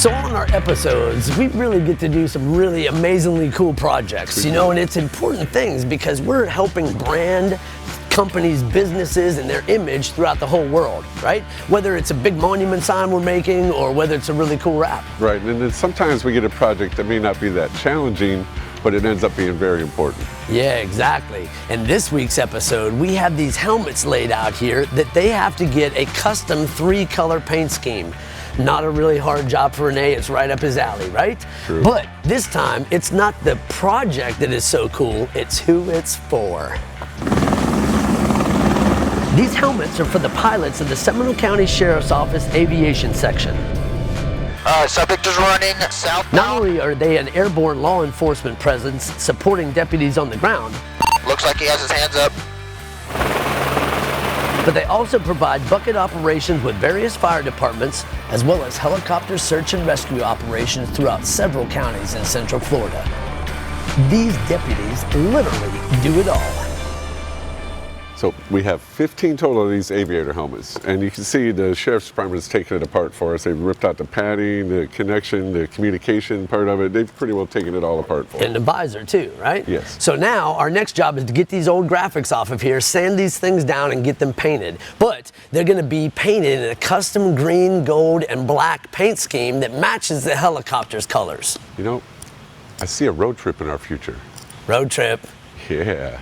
So on our episodes, we really get to do some really amazingly cool projects, you know, and it's important things because we're helping brand companies, businesses, and their image throughout the whole world, right? Whether it's a big monument sign we're making or whether it's a really cool wrap. Right, and then sometimes we get a project that may not be that challenging, but it ends up being very important. Yeah, exactly. In this week's episode, we have these helmets laid out here that they have to get a custom 3-color paint scheme. Not a really hard job for Renee, it's right up his alley, right? True. But this time, it's not the project that is so cool, it's who it's for. These helmets are for the pilots of the Seminole County Sheriff's Office Aviation Section. Subject is running southbound. Not only are they an airborne law enforcement presence supporting deputies on the ground, Looks like he has his hands up. but they also provide bucket operations with various fire departments, as well as helicopter search and rescue operations throughout several counties in Central Florida. These deputies literally do it all. So we have 15 total of these aviator helmets, and you can see the Sheriff's Department has taken it apart for us. They've ripped out the padding, the connection, the communication part of it. They've pretty well taken it all apart for us. And the visor too, right? Yes. So now our next job is to get these old graphics off of here, sand these things down and get them painted. But they're gonna be painted in a custom green, gold, and black paint scheme that matches the helicopter's colors. You know, I see a road trip in our future. Road trip. Yeah.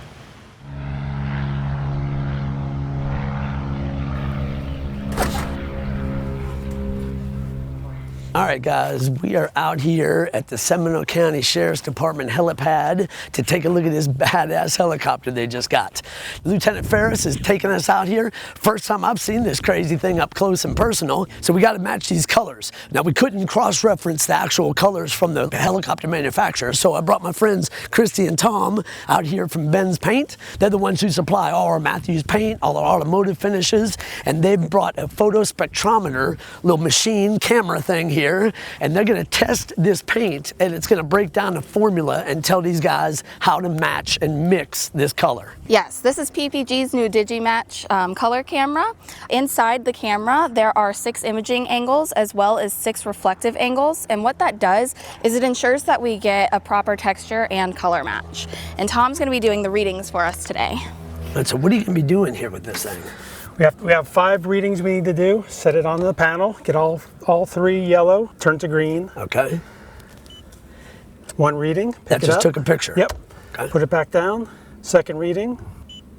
All right, guys, we are out here at the Seminole County Sheriff's Department helipad to take a look at this badass helicopter they just got. Lieutenant Ferris is taking us out here. First time I've seen this crazy thing up close and personal, so we got to match these colors. Now, we couldn't cross-reference the actual colors from the helicopter manufacturer, so I brought my friends Christy and Tom out here from Ben's Paint. They're the ones who supply all our Matthews paint, all our automotive finishes, and they've brought a photo spectrometer, little machine camera thing here, and they're going to test this paint, and it's going to break down the formula and tell these guys how to match and mix this color. Yes, this is PPG's new DigiMatch color camera. Inside the camera, there are 6 imaging angles as well as 6 reflective angles, and what that does is it ensures that we get a proper texture and color match. And Tom's going to be doing the readings for us today. And so what are you going to be doing here with this thing? We have 5 readings we need to do. Set it on the panel, get all 3 yellow, turn to green. Okay. 1 reading. That just took a picture. Yep. Okay. Put it back down. 2nd reading.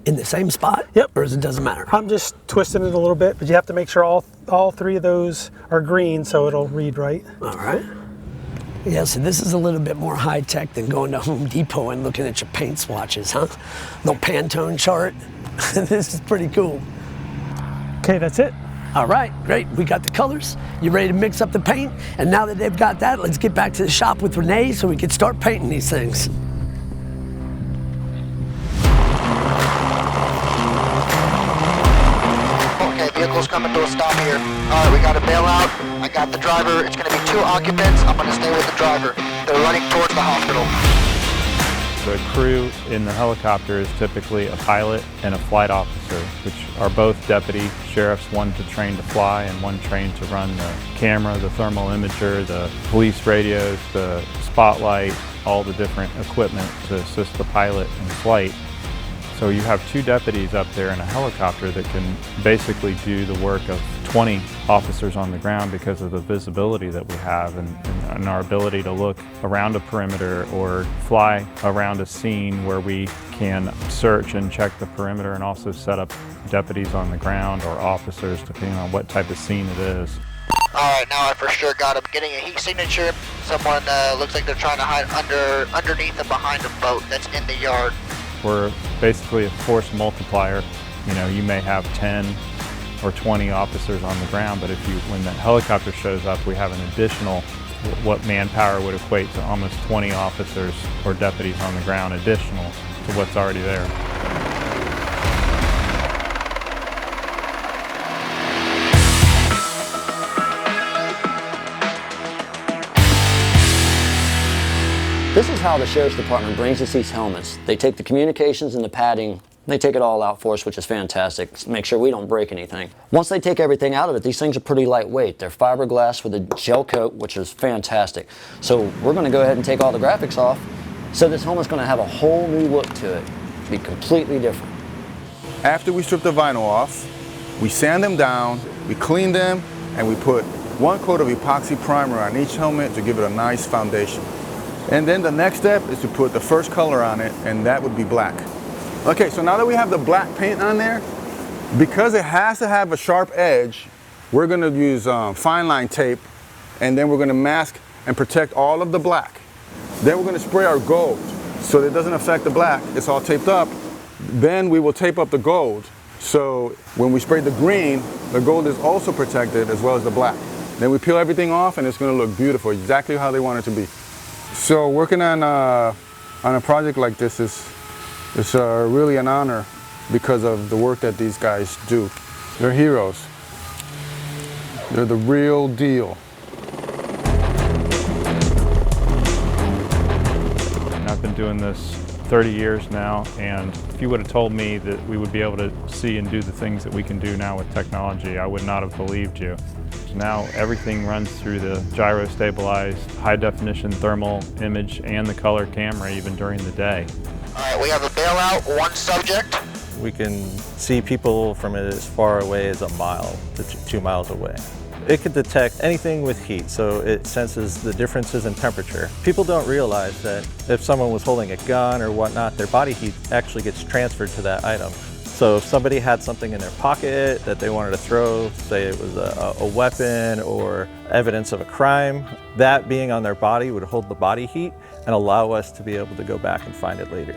In the same spot? Yep. Or it doesn't matter? I'm just twisting it a little bit, but you have to make sure all 3 of those are green so it'll read right. All right. Yeah, so this is a little bit more high-tech than going to Home Depot and looking at your paint swatches, huh? Little Pantone chart. This is pretty cool. Okay, that's it. All right, great. We got the colors. You ready to mix up the paint? And now that they've got that, let's get back to the shop with Renee so we can start painting these things. Okay, vehicle's coming to a stop here. All right, we got a bailout. I got the driver. It's going to be 2 occupants. I'm going to stay with the driver. They're running towards the hospital. The crew in the helicopter is typically a pilot and a flight officer, which are both deputy sheriffs, one to train to fly and one trained to run the camera, the thermal imager, the police radios, the spotlight, all the different equipment to assist the pilot in flight. So you have 2 deputies up there in a helicopter that can basically do the work of 20 officers on the ground because of the visibility that we have and our ability to look around a perimeter or fly around a scene where we can search and check the perimeter and also set up deputies on the ground or officers depending on what type of scene it is. All right, now I for sure got him. Getting a heat signature. Someone looks like they're trying to hide underneath and behind a boat that's in the yard. We're basically a force multiplier. You know, you may have 10 or 20 officers on the ground, but when the helicopter shows up, we have an additional, what manpower would equate to almost 20 officers or deputies on the ground additional to what's already there. This is how the Sheriff's Department brings us these helmets. They take the communications and the padding They take it all out for us, which is fantastic. Make sure we don't break anything. Once they take everything out of it, these things are pretty lightweight. They're fiberglass with a gel coat, which is fantastic. So we're going to go ahead and take all the graphics off. So this helmet's going to have a whole new look to it. Be completely different. After we strip the vinyl off, we sand them down, we clean them, and we put 1 coat of epoxy primer on each helmet to give it a nice foundation. And then the next step is to put the first color on it, and that would be black. Okay, so now that we have the black paint on there, because it has to have a sharp edge, we're going to use fine line tape, and then we're going to mask and protect all of the black. Then we're going to spray our gold so that it doesn't affect the black. It's all taped up. Then we will tape up the gold. So when we spray the green, the gold is also protected as well as the black. Then we peel everything off and it's going to look beautiful, exactly how they want it to be. So working on a project like this is really an honor because of the work that these guys do. They're heroes. They're the real deal. I've been doing this 30 years now, and if you would have told me that we would be able to see and do the things that we can do now with technology, I would not have believed you. Now everything runs through the gyro-stabilized, high-definition thermal image and the color camera even during the day. All right, we have a bailout, 1 subject. We can see people from as far away as 1 mile to 2 miles away. It could detect anything with heat, so it senses the differences in temperature. People don't realize that if someone was holding a gun or whatnot, their body heat actually gets transferred to that item. So if somebody had something in their pocket that they wanted to throw, say it was a weapon or evidence of a crime, that being on their body would hold the body heat and allow us to be able to go back and find it later.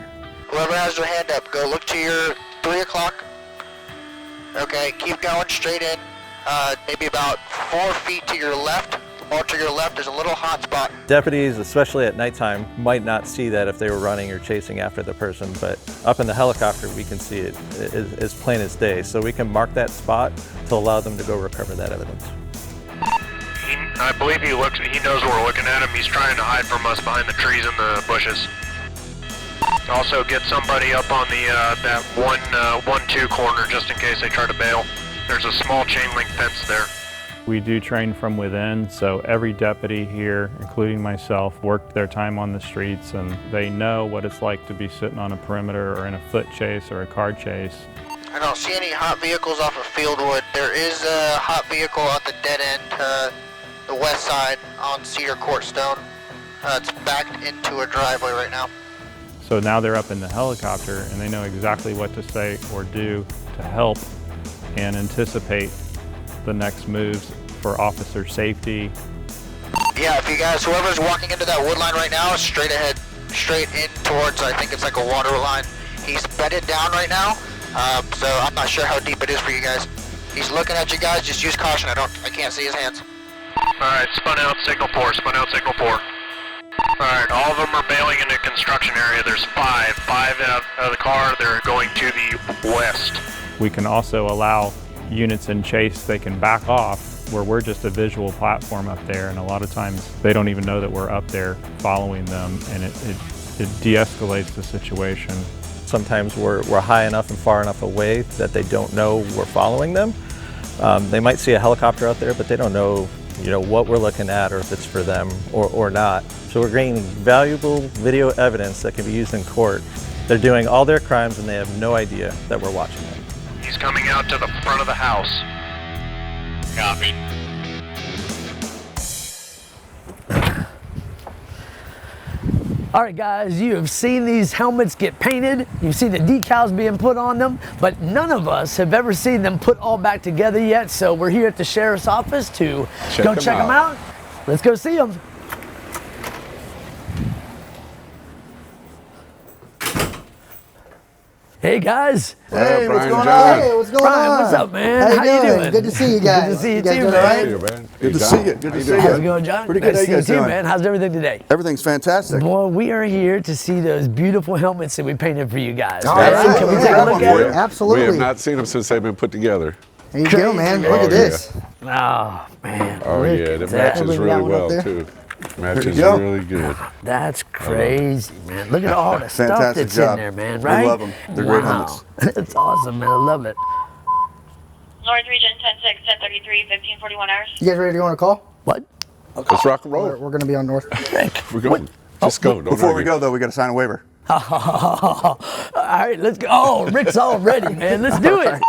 Whoever has their hand up, go look to your 3 o'clock. Okay, keep going straight in. Maybe about 4 feet to your left. More to your left is a little hot spot. Deputies, especially at nighttime, might not see that if they were running or chasing after the person, but up in the helicopter we can see it as plain as day. So we can mark that spot to allow them to go recover that evidence. I believe he knows we're looking at him. He's trying to hide from us behind the trees and the bushes. Also get somebody up on the that 1-2 corner just in case they try to bail. There's a small chain link fence there. We do train from within, so every deputy here, including myself, worked their time on the streets, and they know what it's like to be sitting on a perimeter or in a foot chase or a car chase. I don't see any hot vehicles off of Fieldwood. There is a hot vehicle on the dead end, the west side on Cedar Court Stone. It's backed into a driveway right now. So now they're up in the helicopter and they know exactly what to say or do to help and anticipate the next moves for officer safety. Yeah, if you guys, whoever's walking into that wood line right now, straight ahead, straight in towards, I think it's like a water line. He's bedded down right now, so I'm not sure how deep it is for you guys. He's looking at you guys, just use caution, I can't see his hands. Alright, spun out signal 4, spun out signal 4. Alright, all of them are bailing in the construction area. There's 5 out of the car, they're going to the west. We can also allow units in chase, they can back off where we're just a visual platform up there, and a lot of times they don't even know that we're up there following them, and it de-escalates the situation. Sometimes we're high enough and far enough away that they don't know we're following them. They might see a helicopter out there, but they don't know, what we're looking at or if it's for them or not. So we're gaining valuable video evidence that can be used in court. They're doing all their crimes and they have no idea that we're watching them. He's coming out to the front of the house. Copy. All right, guys, you have seen these helmets get painted. You've seen the decals being put on them, but none of us have ever seen them put all back together yet. So we're here at the sheriff's office to go check them out. Let's go see them. Hey guys. Hey, what's going John. on? Hey, what's going Brian, on? what's up, man? How you doing? Good to see you guys. Good to see you guys too, doing man. all right? Good to see you. Good to see you. How's it going, John? Pretty good. Nice How to you guys see you too, doing? man. How's everything today? Everything's fantastic. Well, we are here to see those beautiful helmets that we painted for you guys. All man. right. Can we Yeah, take a grab look one at for it? you. Absolutely. We have not seen them since they've been put together. There you go, man. Look Oh, at this. Oh, man. Oh Look yeah, at it that. matches That really one up well there. too. Matches go. really good. That's crazy, man. Look at all the stuff Fantastic that's job. in there, man, We right? love 'em. They're great Wow. helmets. It's awesome, man. I love it. North Region 10-6, 10-33, 15-41 hours. You guys ready to go on a call? What? Let's rock and roll. We're going to be on North. We're going. Just go. Don't Before we argue. go, though, we got to sign a waiver. All right, let's go. Oh, Rick's all ready, man. Let's do it.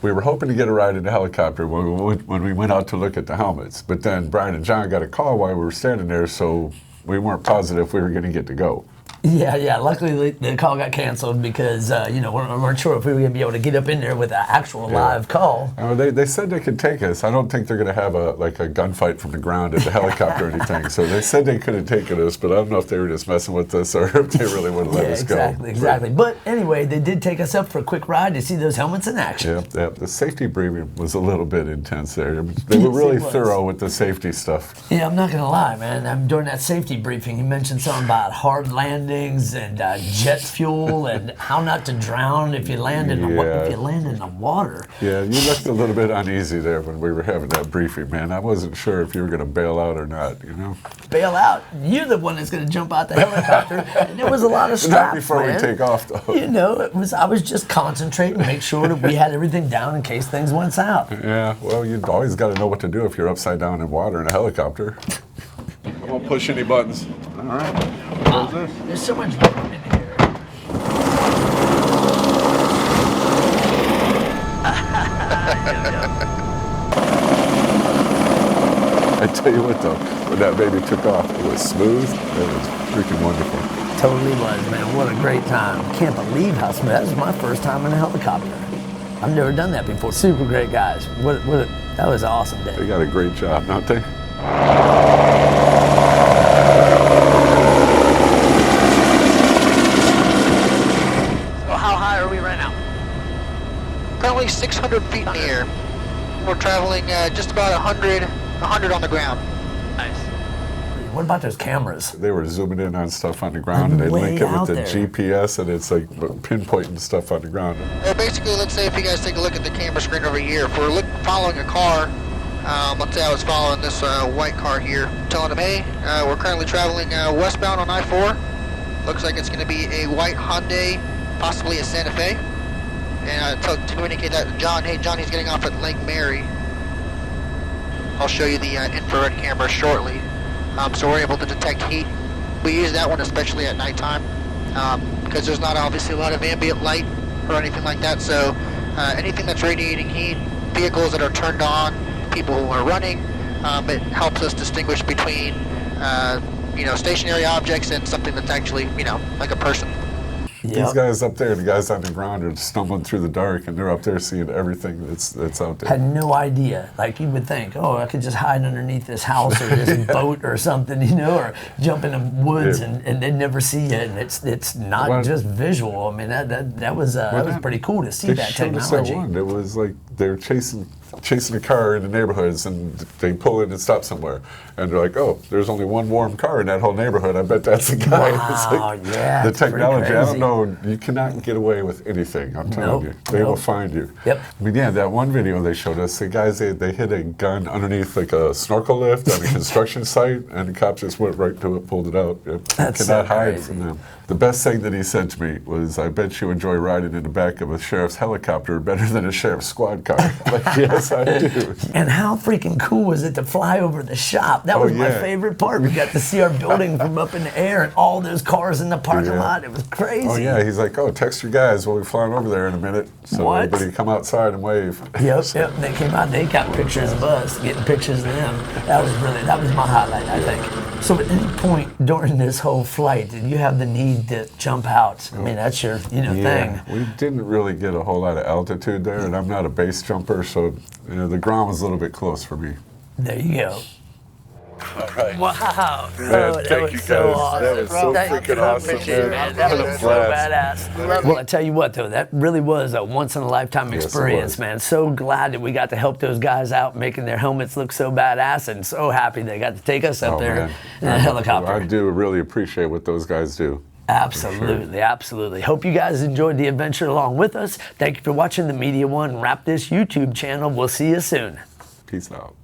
We were hoping to get a ride in the helicopter when we went out to look at the helmets, but then Brian and John got a call while we were standing there, so we weren't positive we were going to get to go. Yeah. Luckily, the call got canceled because, we weren't sure if we were going to be able to get up in there with an actual live call. They said they could take us. I don't think they're going to have a gunfight from the ground at the helicopter or anything. So they said they could have taken us, but I don't know if they were just messing with us or if they really would have let us go. Exactly. But anyway, they did take us up for a quick ride to see those helmets in action. Yeah. The safety briefing was a little bit intense there. They were really thorough with the safety stuff. Yeah, I'm not going to lie, man. During that safety briefing, you mentioned something about hard landings and jet fuel and how not to drown if you land in the water. Yeah, you looked a little bit uneasy there when we were having that briefing, man. I wasn't sure if you were going to bail out or not, Bail out? You're the one that's going to jump out the helicopter. And there was a lot of straps, Not before man. we take off, though. I was just concentrating to make sure that we had everything down in case things went south. Yeah, well, you've always got to know what to do if you're upside down in water in a helicopter. I won't push any buttons. All right. What is this? There's so much room in here. I tell you what, though, when that baby took off, it was smooth. It was freaking wonderful. Totally was, man. What a great time. Can't believe how smooth. That was my first time in a helicopter. I've never done that before. Super great guys. That was an awesome day. They got a great job, don't they? How high are we right now? Currently 600 feet in the air. We're traveling just about 100 on the ground. Nice. What about those cameras? They were zooming in on stuff on the ground, and they link it with the GPS, and it's like pinpointing stuff on the ground. Basically, let's say if you guys take a look at the camera screen over here, if we're following a car, let's say I was following this white car here, telling them, hey, we're currently traveling westbound on I-4. Looks like it's going to be a white Hyundai, possibly a Santa Fe. And to communicate that to John, hey John, he's getting off at Lake Mary. I'll show you the infrared camera shortly. So we're able to detect heat. We use that one especially at nighttime because there's not obviously a lot of ambient light or anything like that. So anything that's radiating heat, vehicles that are turned on, people who are running, it helps us distinguish between stationary objects and something that's actually like a person. These guys up there, the guys on the ground are stumbling through the dark, and they're up there seeing everything that's out there. Had no idea. Like you would think, oh, I could just hide underneath this house or this boat or something, or jump in the woods and they'd never see it. And it's not just visual. I mean, that was pretty cool to see that technology. It was like they're chasing a car in the neighborhoods, and they pull in and stop somewhere, and they're like, oh, there's only one warm car in that whole neighborhood. I bet that's the guy. Wow, the technology. I don't know. You cannot get away with anything. I'm telling you, they will find you. Yep. I mean, that one video they showed us, the guys they hid a gun underneath like a snorkel lift on a construction site, and the cops just went right to it, pulled it out. You cannot hide from them. The best thing that he said to me was, I bet you enjoy riding in the back of a sheriff's helicopter better than a sheriff's squad car. Like, yes, I do. And how freaking cool was it to fly over the shop? That was my favorite part. We got to see our building from up in the air and all those cars in the parking lot. It was crazy. Oh, yeah. He's like, oh, text your guys. We'll be flying over there in a minute. So everybody come outside and wave. Yep. They came out. They got pictures of us, getting pictures of them. That was my highlight, I think. So at any point during this whole flight, did you have the need to jump out? I mean, that's your thing. We didn't really get a whole lot of altitude there, and I'm not a base jumper, so the ground was a little bit close for me. There you go. All right. Wow, bro, Man, that was so awesome. That was so freaking awesome, man. That was so badass. Well, I tell you what, though, that really was a once-in-a-lifetime experience, man. So glad that we got to help those guys out, making their helmets look so badass, and so happy they got to take us up there in a helicopter. I do really appreciate what those guys do. Absolutely, absolutely. Hope you guys enjoyed the adventure along with us. Thank you for watching the Media One Wrap This YouTube channel. We'll see you soon. Peace out.